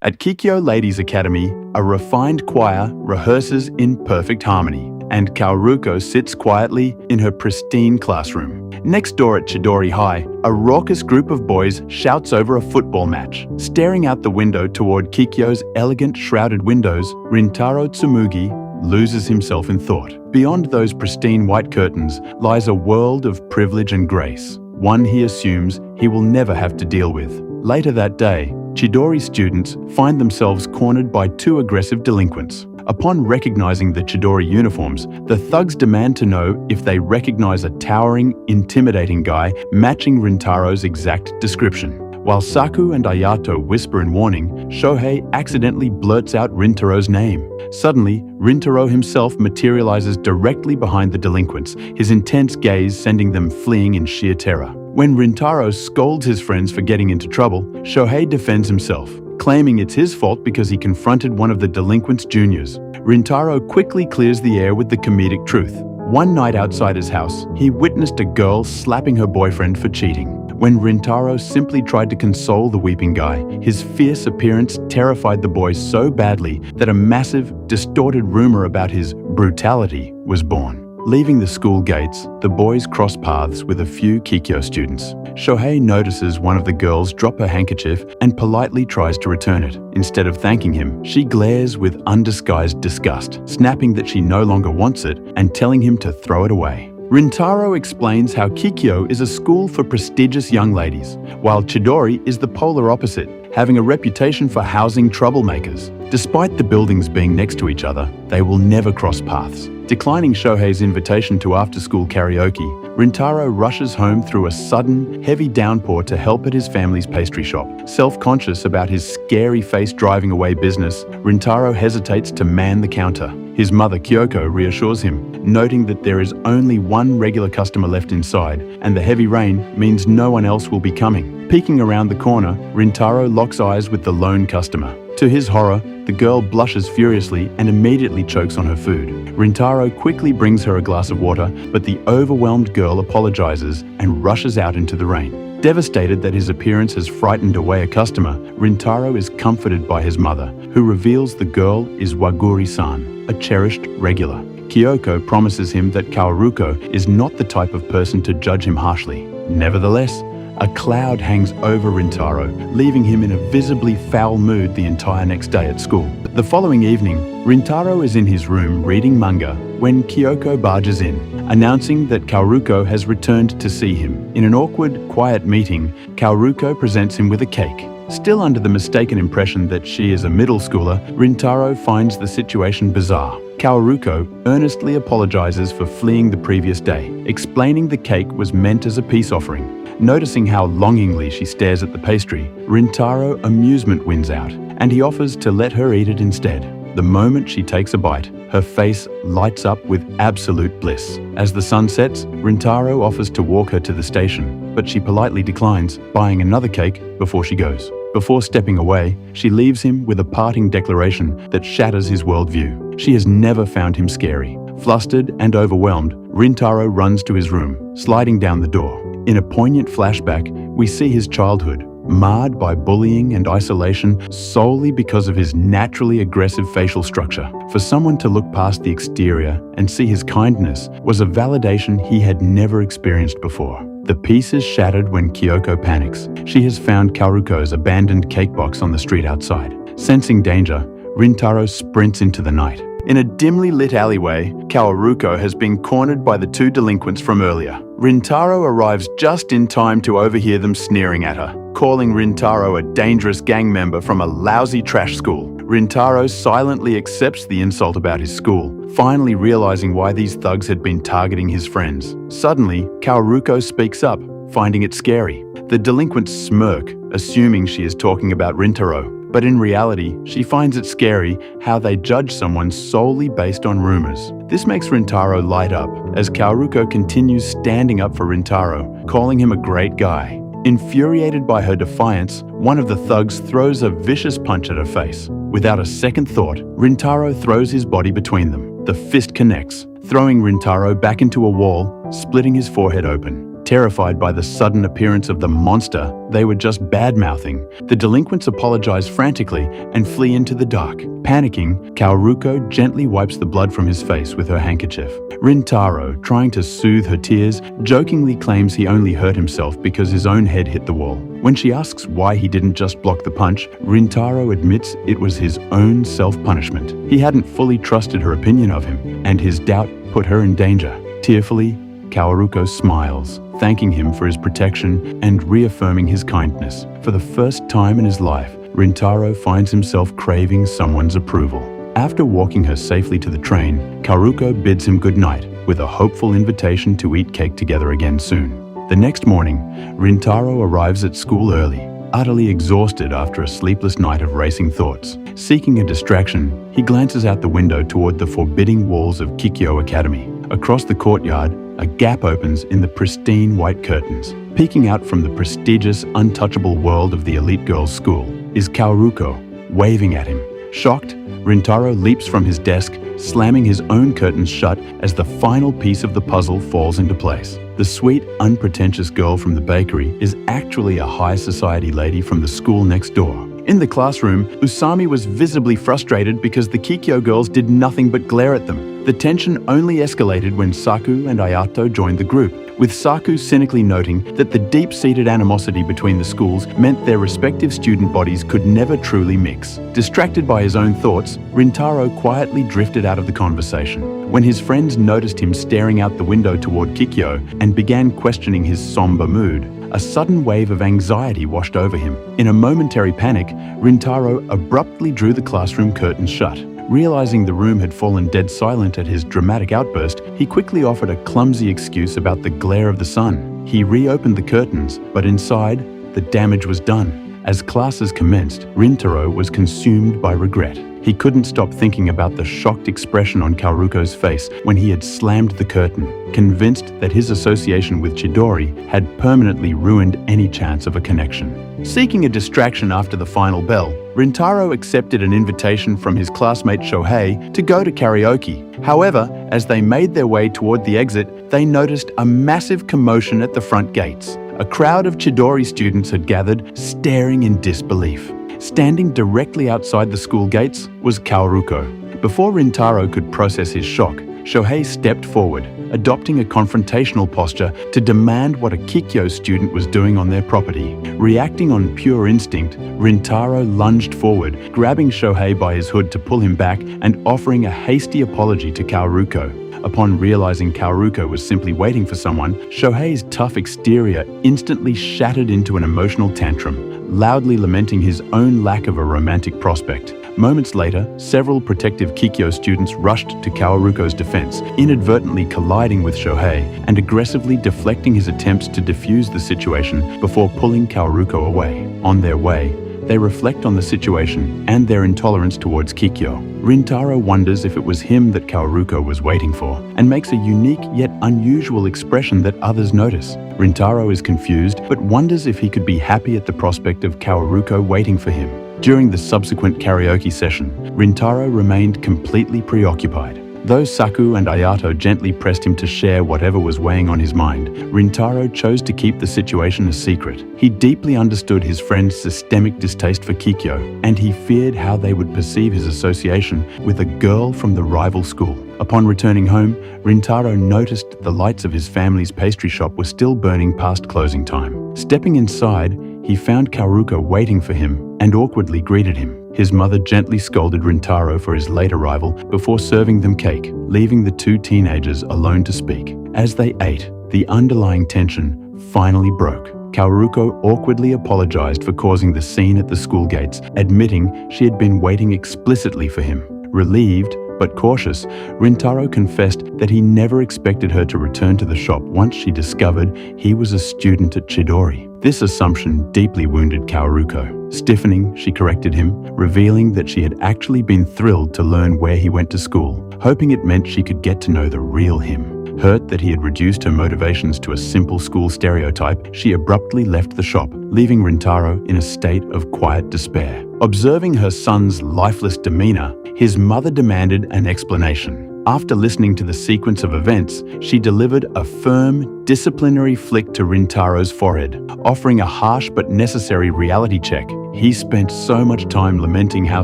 At Kikyo Ladies Academy, a refined choir rehearses in perfect harmony, and Kaoruko sits quietly in her pristine classroom. Next door at Chidori High, a raucous group of boys shouts over a football match. Staring out the window toward Kikyo's elegant shrouded windows, Rintaro Tsumugi loses himself in thought. Beyond those pristine white curtains lies a world of privilege and grace, one he assumes he will never have to deal with. Later that day, Chidori students find themselves cornered by two aggressive delinquents. Upon recognizing the Chidori uniforms, the thugs demand to know if they recognize a towering, intimidating guy matching Rintaro's exact description. While Saku and Ayato whisper in warning, Shohei accidentally blurts out Rintaro's name. Suddenly, Rintaro himself materializes directly behind the delinquents, his intense gaze sending them fleeing in sheer terror. When Rintaro scolds his friends for getting into trouble, Shohei defends himself, claiming it's his fault because he confronted one of the delinquent's juniors. Rintaro quickly clears the air with the comedic truth. One night outside his house, he witnessed a girl slapping her boyfriend for cheating. When Rintaro simply tried to console the weeping guy, his fierce appearance terrified the boys so badly that a massive, distorted rumor about his brutality was born. Leaving the school gates, the boys cross paths with a few Kikyo students. Shohei notices one of the girls drop her handkerchief and politely tries to return it. Instead of thanking him, she glares with undisguised disgust, snapping that she no longer wants it and telling him to throw it away. Rintaro explains how Kikyo is a school for prestigious young ladies, while Chidori is the polar opposite, having a reputation for housing troublemakers. Despite the buildings being next to each other, they will never cross paths. Declining Shohei's invitation to after-school karaoke, Rintaro rushes home through a sudden, heavy downpour to help at his family's pastry shop. Self-conscious about his scary face driving away business, Rintaro hesitates to man the counter. His mother Kyoko reassures him, noting that there is only one regular customer left inside, and the heavy rain means no one else will be coming. Peeking around the corner, Rintaro locks eyes with the lone customer. To his horror, the girl blushes furiously and immediately chokes on her food. Rintaro quickly brings her a glass of water, but the overwhelmed girl apologizes and rushes out into the rain. Devastated that his appearance has frightened away a customer, Rintaro is comforted by his mother, who reveals the girl is Waguri-san, a cherished regular. Kyoko promises him that Kaoruko is not the type of person to judge him harshly. Nevertheless, a cloud hangs over Rintaro, leaving him in a visibly foul mood the entire next day at school. The following evening, Rintaro is in his room reading manga when Kyoko barges in, announcing that Kaoruko has returned to see him. In an awkward, quiet meeting, Kaoruko presents him with a cake. Still under the mistaken impression that she is a middle schooler, Rintaro finds the situation bizarre. Kaoruko earnestly apologizes for fleeing the previous day, explaining the cake was meant as a peace offering. Noticing how longingly she stares at the pastry, Rintaro amusement wins out, and he offers to let her eat it instead. The moment she takes a bite, her face lights up with absolute bliss. As the sun sets, Rintaro offers to walk her to the station, but she politely declines, buying another cake before she goes. Before stepping away, she leaves him with a parting declaration that shatters his worldview. She has never found him scary. Flustered and overwhelmed, Rintaro runs to his room, sliding down the door. In a poignant flashback, we see his childhood, marred by bullying and isolation solely because of his naturally aggressive facial structure. For someone to look past the exterior and see his kindness was a validation he had never experienced before. The peace is shattered when Kyoko panics. She has found Kaoruko's abandoned cake box on the street outside. Sensing danger, Rintaro sprints into the night. In a dimly lit alleyway, Kaoruko has been cornered by the two delinquents from earlier. Rintaro arrives just in time to overhear them sneering at her, calling Rintaro a dangerous gang member from a lousy trash school. Rintaro silently accepts the insult about his school, finally realizing why these thugs had been targeting his friends. Suddenly, Kaoruko speaks up, finding it scary. The delinquents smirk, assuming she is talking about Rintaro. But in reality, she finds it scary how they judge someone solely based on rumors. This makes Rintaro light up as Kaoruko continues standing up for Rintaro, calling him a great guy. Infuriated by her defiance, one of the thugs throws a vicious punch at her face. Without a second thought, Rintaro throws his body between them. The fist connects, throwing Rintaro back into a wall, splitting his forehead open. Terrified by the sudden appearance of the monster, they were just bad-mouthing. The delinquents apologize frantically and flee into the dark. Panicking, Kaoruko gently wipes the blood from his face with her handkerchief. Rintaro, trying to soothe her tears, jokingly claims he only hurt himself because his own head hit the wall. When she asks why he didn't just block the punch, Rintaro admits it was his own self-punishment. He hadn't fully trusted her opinion of him, and his doubt put her in danger. Tearfully, Kaoruko smiles, thanking him for his protection and reaffirming his kindness. For the first time in his life, Rintaro finds himself craving someone's approval. After walking her safely to the train, Kaoruko bids him goodnight with a hopeful invitation to eat cake together again soon. The next morning, Rintaro arrives at school early, utterly exhausted after a sleepless night of racing thoughts. Seeking a distraction, he glances out the window toward the forbidding walls of Kikyo Academy. Across the courtyard, a gap opens in the pristine white curtains. Peeking out from the prestigious, untouchable world of the elite girls' school is Kaoruko, waving at him. Shocked, Rintaro leaps from his desk, slamming his own curtains shut as the final piece of the puzzle falls into place. The sweet, unpretentious girl from the bakery is actually a high society lady from the school next door. In the classroom, Usami was visibly frustrated because the Kikyo girls did nothing but glare at them. The tension only escalated when Saku and Ayato joined the group, with Saku cynically noting that the deep-seated animosity between the schools meant their respective student bodies could never truly mix. Distracted by his own thoughts, Rintaro quietly drifted out of the conversation. When his friends noticed him staring out the window toward Kikyo and began questioning his somber mood, a sudden wave of anxiety washed over him. In a momentary panic, Rintaro abruptly drew the classroom curtains shut. Realizing the room had fallen dead silent at his dramatic outburst, he quickly offered a clumsy excuse about the glare of the sun. He reopened the curtains, but inside, the damage was done. As classes commenced, Rintaro was consumed by regret. He couldn't stop thinking about the shocked expression on Kaoruko's face when he had slammed the curtain, convinced that his association with Chidori had permanently ruined any chance of a connection. Seeking a distraction after the final bell, Rintaro accepted an invitation from his classmate Shohei to go to karaoke. However, as they made their way toward the exit, they noticed a massive commotion at the front gates. A crowd of Chidori students had gathered, staring in disbelief. Standing directly outside the school gates was Kaoruko. Before Rintaro could process his shock, Shohei stepped forward, adopting a confrontational posture to demand what a Kikyo student was doing on their property. Reacting on pure instinct, Rintaro lunged forward, grabbing Shohei by his hood to pull him back and offering a hasty apology to Kaoruko. Upon realizing Kaoruko was simply waiting for someone, Shohei's tough exterior instantly shattered into an emotional tantrum, loudly lamenting his own lack of a romantic prospect. Moments later, several protective Kikyo students rushed to Kaoruko's defense, inadvertently colliding with Shohei and aggressively deflecting his attempts to defuse the situation before pulling Kaoruko away. On their way, they reflect on the situation and their intolerance towards Kikyo. Rintaro wonders if it was him that Kaoruko was waiting for, and makes a unique yet unusual expression that others notice. Rintaro is confused, but wonders if he could be happy at the prospect of Kaoruko waiting for him. During the subsequent karaoke session, Rintaro remained completely preoccupied. Though Saku and Ayato gently pressed him to share whatever was weighing on his mind, Rintaro chose to keep the situation a secret. He deeply understood his friend's systemic distaste for Kikyo, and he feared how they would perceive his association with a girl from the rival school. Upon returning home, Rintaro noticed the lights of his family's pastry shop were still burning past closing time. Stepping inside, he found Kaoruko waiting for him and awkwardly greeted him. His mother gently scolded Rintaro for his late arrival before serving them cake, leaving the two teenagers alone to speak. As they ate, the underlying tension finally broke. Kaoruko awkwardly apologized for causing the scene at the school gates, admitting she had been waiting explicitly for him. Relieved, but cautious, Rintaro confessed that he never expected her to return to the shop once she discovered he was a student at Chidori. This assumption deeply wounded Kaoruko. Stiffening, she corrected him, revealing that she had actually been thrilled to learn where he went to school, hoping it meant she could get to know the real him. Hurt that he had reduced her motivations to a simple school stereotype, she abruptly left the shop, leaving Rintaro in a state of quiet despair. Observing her son's lifeless demeanor, his mother demanded an explanation. After listening to the sequence of events, she delivered a firm, disciplinary flick to Rintaro's forehead, offering a harsh but necessary reality check. He spent so much time lamenting how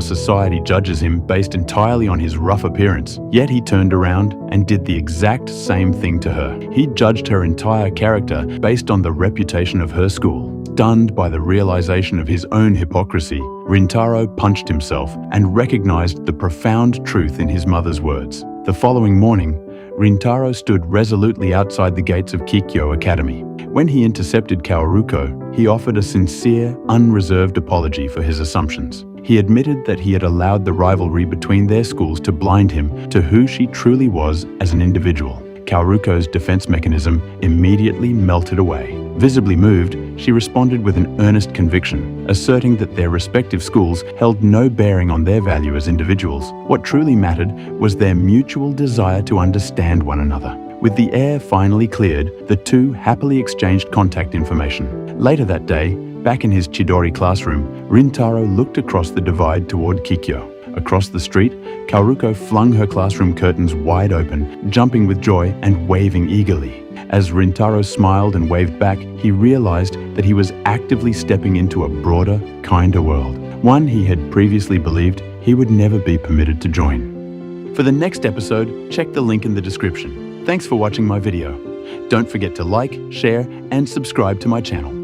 society judges him based entirely on his rough appearance, yet he turned around and did the exact same thing to her. He judged her entire character based on the reputation of her school. Stunned by the realization of his own hypocrisy, Rintaro punched himself and recognized the profound truth in his mother's words. The following morning, Rintaro stood resolutely outside the gates of Kikyo Academy. When he intercepted Kaoruko, he offered a sincere, unreserved apology for his assumptions. He admitted that he had allowed the rivalry between their schools to blind him to who she truly was as an individual. Kaoruko's defense mechanism immediately melted away. Visibly moved, she responded with an earnest conviction, asserting that their respective schools held no bearing on their value as individuals. What truly mattered was their mutual desire to understand one another. With the air finally cleared, the two happily exchanged contact information. Later that day, back in his Chidori classroom, Rintaro looked across the divide toward Kikyo. Across the street, Kaoruko flung her classroom curtains wide open, jumping with joy and waving eagerly. As Rintaro smiled and waved back, he realized that he was actively stepping into a broader, kinder world, one he had previously believed he would never be permitted to join. For the next episode, check the link in the description. Thanks for watching my video. Don't forget to like, share, and subscribe to my channel.